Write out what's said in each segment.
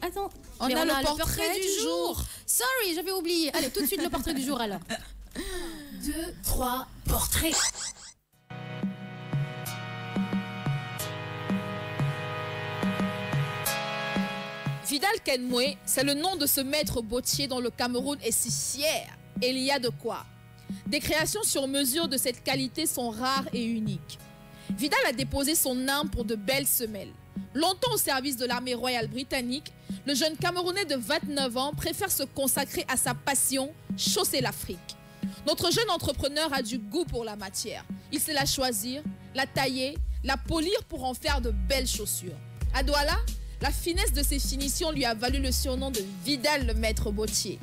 Mais attends, on a le portrait du jour. Sorry, j'avais oublié. Allez, tout de suite le portrait du jour alors. 1, 2, 3, portrait. Vidal Kenmoué, c'est le nom de ce maître bottier dont le Cameroun est si fier. Et il y a de quoi. Des créations sur mesure de cette qualité sont rares et uniques. Vidal a déposé son âme pour de belles semelles. Longtemps au service de l'armée royale britannique, le jeune Camerounais de 29 ans préfère se consacrer à sa passion, chausser l'Afrique. Notre jeune entrepreneur a du goût pour la matière. Il sait la choisir, la tailler, la polir pour en faire de belles chaussures. À Douala, la finesse de ses finitions lui a valu le surnom de Vidal le maître bottier.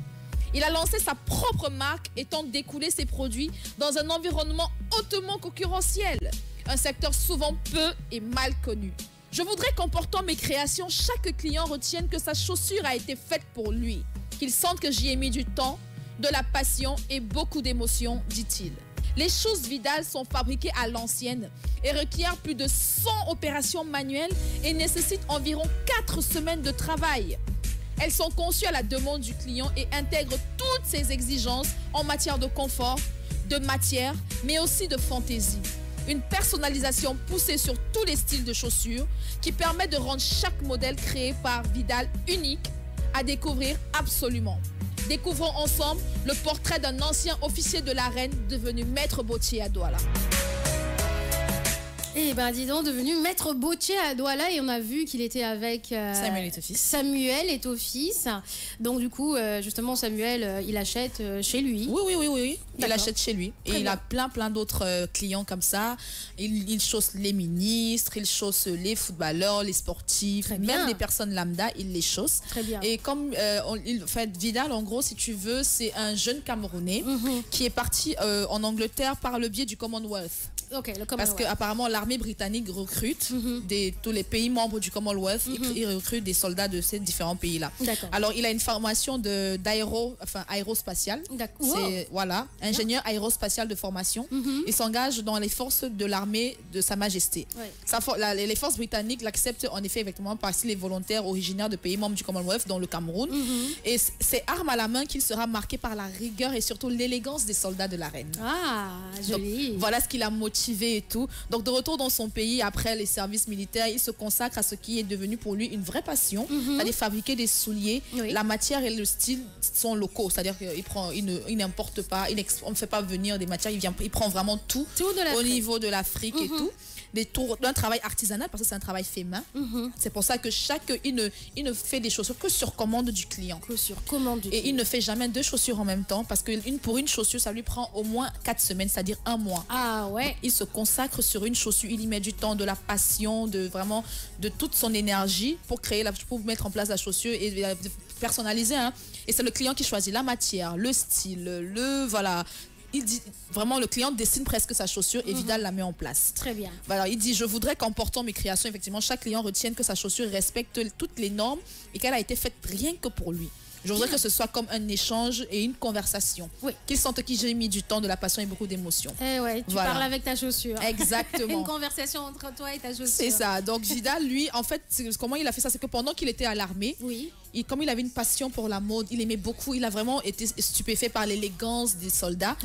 Il a lancé sa propre marque et tente d'écouler ses produits dans un environnement hautement concurrentiel, un secteur souvent peu et mal connu. Je voudrais qu'en portant mes créations, chaque client retienne que sa chaussure a été faite pour lui, qu'il sente que j'y ai mis du temps, de la passion et beaucoup d'émotions, dit-il. Les choses Vidal sont fabriquées à l'ancienne et requièrent plus de 100 opérations manuelles et nécessitent environ 4 semaines de travail. Elles sont conçues à la demande du client et intègrent toutes ses exigences en matière de confort, de matière, mais aussi de fantaisie. Une personnalisation poussée sur tous les styles de chaussures qui permet de rendre chaque modèle créé par Vidal unique à découvrir absolument. Découvrons ensemble le portrait d'un ancien officier de la reine devenu maître bottier à Douala. Eh ben dis donc, devenu maître bottier à Douala et on a vu qu'il était avec Samuel Eto'o-Fils. Samuel Eto'o-Fils. Donc du coup, justement, Samuel, il achète chez lui. Oui. Il achète chez lui. Et il a plein d'autres clients comme ça. Il chausse les ministres, il chausse les footballeurs, les sportifs, même les personnes lambda, il les chausse. Très bien. Et comme Vidal, en gros, si tu veux, c'est un jeune Camerounais qui est parti en Angleterre par le biais du Commonwealth. Okay, parce qu'apparemment l'armée britannique recrute tous les pays membres du Commonwealth, ils recrutent des soldats de ces différents pays-là. Alors il a une formation aérospatiale. C'est ingénieur aérospatial de formation. Il s'engage dans les forces de l'armée de Sa Majesté. Les forces britanniques l'acceptent en effet effectivement parmi les volontaires originaires de pays membres du Commonwealth, dont le Cameroun. Et c'est arme à la main qu'il sera marqué par la rigueur et surtout l'élégance des soldats de la reine. Ah, joli. Donc, voilà ce qu'il a motivé et tout. Donc de retour dans son pays après les services militaires, il se consacre à ce qui est devenu pour lui une vraie passion, c'est-à-dire fabriquer des souliers. La matière et le style sont locaux, c'est-à-dire qu'il n'importe pas, on ne fait pas venir des matières, il prend vraiment tout au niveau de l'Afrique et tout. D'un travail artisanal parce que c'est un travail fait main. C'est pour ça que il ne fait des chaussures que sur commande du client. Que sur commande du client. Et il ne fait jamais 2 chaussures en même temps parce que pour une chaussure, ça lui prend au moins 4 semaines, c'est-à-dire 1 mois. Ah ouais. Il se consacre sur une chaussure, il y met du temps, de la passion, de toute son énergie pour mettre en place la chaussure et personnaliser. Et c'est le client qui choisit la matière, le style, il dit vraiment le client dessine presque sa chaussure et Vidal la met en place. Très bien. Voilà, il dit je voudrais qu'en portant mes créations, effectivement, chaque client retienne que sa chaussure respecte toutes les normes et qu'elle a été faite rien que pour lui. Je voudrais que ce soit comme un échange et une conversation. Oui. Qu'il sente que j'ai mis du temps, de la passion et beaucoup d'émotions. Eh ouais, tu parles avec ta chaussure. Exactement. Une conversation entre toi et ta chaussure. C'est ça. Donc Vidal, lui, en fait, comment il a fait ça? C'est que pendant qu'il était à l'armée, comme il avait une passion pour la mode, il aimait beaucoup, il a vraiment été stupéfait par l'élégance des soldats.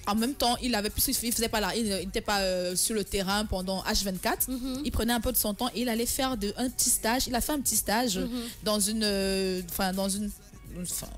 En même temps, il n'était pas sur le terrain pendant H24. Il prenait un peu de son temps et il allait faire un petit stage. Il a fait un petit stage dans une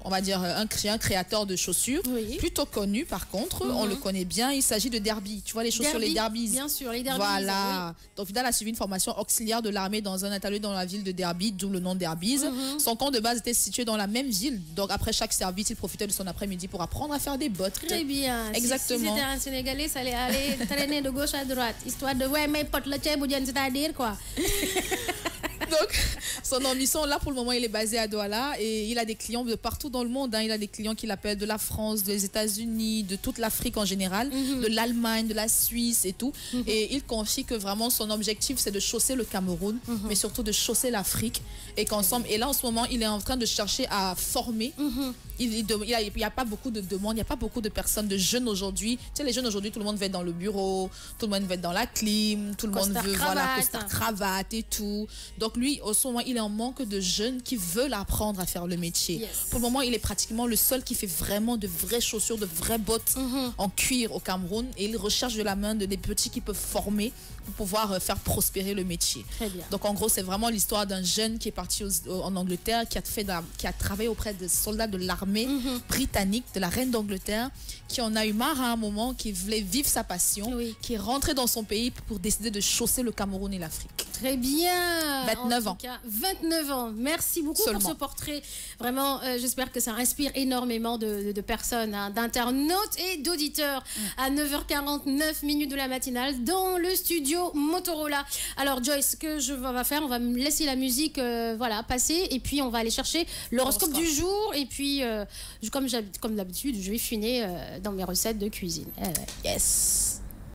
on va dire un créateur de chaussures plutôt connu par contre, on le connaît bien, il s'agit de Derby, tu vois les chaussures, les Derbies. Bien sûr, les Derbies. Voilà. Donc Vidal a suivi une formation auxiliaire de l'armée dans un atelier dans la ville de Derby, d'où le nom Derbies. Son camp de base était situé dans la même ville, donc après chaque service, il profitait de son après-midi pour apprendre à faire des bottes. Très bien. Exactement. Si c'était un Sénégalais, ça allait aller traîner de gauche à droite, histoire de mes potes le c'est-à-dire quoi. Donc, son ambition, là, pour le moment, il est basé à Douala et il a des clients de partout dans le monde. Il a des clients qu'il appelle de la France, des États-Unis, de toute l'Afrique en général, de l'Allemagne, de la Suisse et tout. Et il confie que vraiment, son objectif, c'est de chausser le Cameroun, mais surtout de chausser l'Afrique. Et là, en ce moment, il est en train de chercher à former. Il n'y a pas beaucoup de demandes, il n'y a pas beaucoup de personnes, de jeunes aujourd'hui. Tu sais, les jeunes aujourd'hui, tout le monde veut être dans le bureau, tout le monde veut être dans la clim, tout le monde veut costard, cravate et tout. Donc lui, au ce moment, il est en manque de jeunes qui veulent apprendre à faire le métier. Yes. Pour le moment, il est pratiquement le seul qui fait vraiment de vraies chaussures, de vraies bottes en cuir au Cameroun. Et il recherche de la main des petits qui peuvent former pour pouvoir faire prospérer le métier. Très bien. Donc en gros, c'est vraiment l'histoire d'un jeune qui est parti en Angleterre, qui a travaillé auprès des soldats de l'armée britannique, de la reine d'Angleterre, qui en a eu marre à un moment, qui voulait vivre sa passion, qui est rentré dans son pays pour décider de chausser le Cameroun et l'Afrique. Très bien. 29 en ans. Tout cas, 29 ans. Merci beaucoup Seulement. pour ce portrait. Vraiment, j'espère que ça inspire énormément de personnes, hein, d'internautes et d'auditeurs. À 9h49 minutes de la matinale dans le studio Motorola. Alors Joyce, ce que je vais faire, on va me laisser la musique voilà, passer et puis on va aller chercher l'horoscope du jour. Et puis, comme d'habitude, je vais finir dans mes recettes de cuisine. Yes.